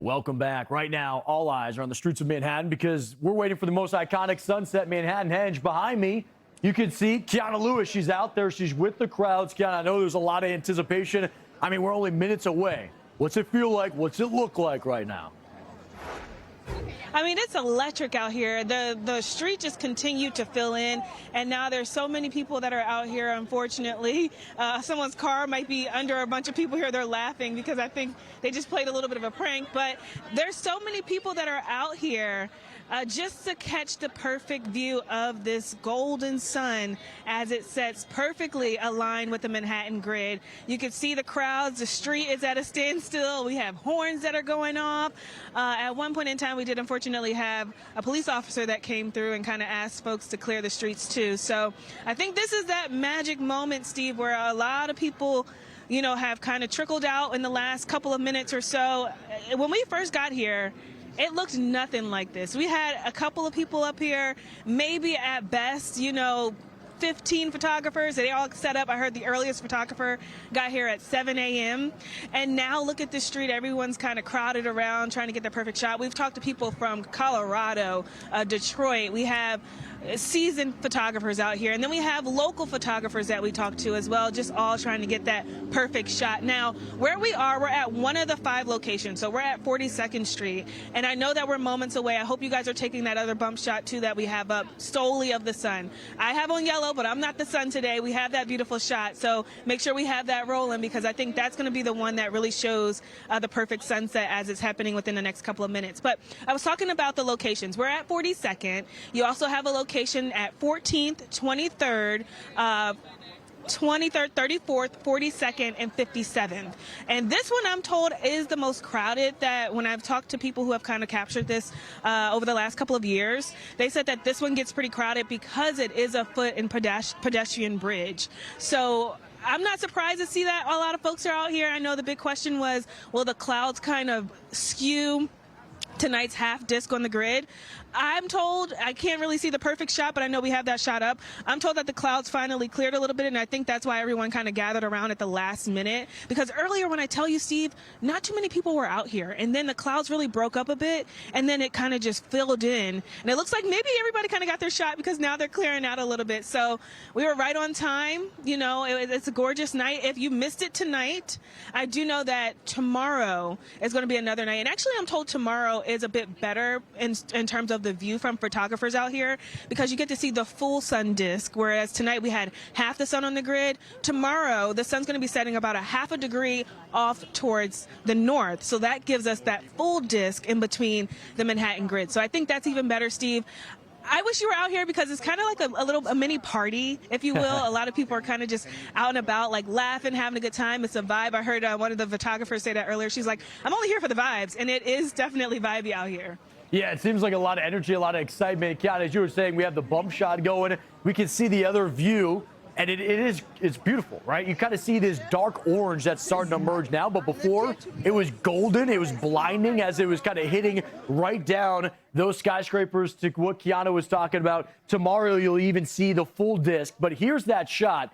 Welcome back. Right now, all eyes are on the streets of Manhattan because we're waiting for the most iconic sunset, Manhattanhenge. Behind me, you can see Kiyana Lewis. She's out there. She's with the crowds. Kiyana, I know there's a lot of anticipation. I mean, we're only minutes away. What's it feel like? What's it look like right now? I mean, it's electric out here. The street just continued to fill in, and now there's so many people that are out here, unfortunately. Someone's car might be under a bunch of people here. They're laughing because I think they just played a little bit of a prank, but there's so many people that are out here just to catch the perfect view of this golden sun as it sets perfectly aligned with the Manhattan grid. You can see the crowds. The street is at a standstill. We have horns that are going off. At one point in time, we did unfortunately have a police officer that came through and kind of asked folks to clear the streets too. So I think this is that magic moment, Steve, where a lot of people have kind of trickled out in the last couple of minutes or so. When we first got here, it looked nothing like this. We had a couple of people up here, maybe at best, 15 photographers. They all set up. I heard the earliest photographer got here at 7 a.m. And now look at the street. Everyone's kind of crowded around trying to get the perfect shot. We've talked to people from Colorado, Detroit. We have seasoned photographers out here. And then we have local photographers that we talk to as well, just all trying to get that perfect shot. Now, where we are, we're at one of the 5 locations. So we're at 42nd Street. And I know that we're moments away. I hope you guys are taking that other bump shot, too, that we have up solely of the sun. I have on yellow, but I'm not the sun today. We have that beautiful shot. So make sure we have that rolling because I think that's going to be the one that really shows the perfect sunset as it's happening within the next couple of minutes. But I was talking about the locations. We're at 42nd. You also have a location at 14th, 23rd, 23rd, 34th, 42nd, and 57th. And this one, I'm told, is the most crowded. That when I've talked to people who have kind of captured this over the last couple of years, they said that this one gets pretty crowded because it is a foot and pedestrian bridge. So I'm not surprised to see that a lot of folks are out here. I know the big question was, will the clouds kind of skew tonight's half disc on the grid? I'm told, I can't really see the perfect shot, but I know we have that shot up. I'm told that the clouds finally cleared a little bit, and I think that's why everyone kind of gathered around at the last minute. Because earlier, when I tell you, Steve, not too many people were out here, and then the clouds really broke up a bit, and then it kind of just filled in. And it looks like maybe everybody kind of got their shot because now they're clearing out a little bit. So we were right on time. It's a gorgeous night. If you missed it tonight, I do know that tomorrow is going to be another night. And actually, I'm told tomorrow is a bit better in terms of the view from photographers out here because you get to see the full sun disk, whereas tonight we had half the sun on the grid. Tomorrow the sun's going to be setting about a half a degree off towards the north, so that gives us that full disk in between the Manhattan grid. So I think that's even better, Steve. I wish you were out here because it's kind of like a mini party, if you will. A lot of people are kind of just out and about, like laughing, having a good time. It's a vibe. I heard one of the photographers say that earlier. She's like, I'm only here for the vibes, and it is definitely vibey out here. Yeah, it seems like a lot of energy, a lot of excitement. Kiyana, as you were saying, we have the bump shot going. We can see the other view, and it's beautiful, right? You kind of see this dark orange that's starting to emerge now, but before it was golden. It was blinding as it was kind of hitting right down those skyscrapers to what Kiyana was talking about. Tomorrow, you'll even see the full disc, but here's that shot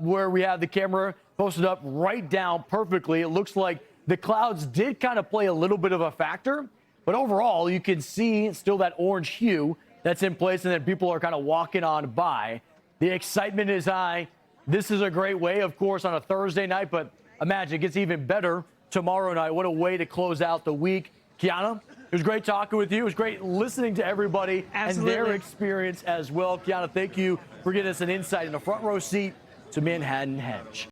where we have the camera posted up right down perfectly. It looks like the clouds did kind of play a little bit of a factor, but overall, you can see still that orange hue that's in place, and then people are kind of walking on by. The excitement is high. This is a great way, of course, on a Thursday night, but imagine it gets even better tomorrow night. What a way to close out the week. Kiyana, it was great talking with you. It was great listening to everybody and their experience as well. Kiyana, thank you for giving us an insight in the front row seat to Manhattanhenge.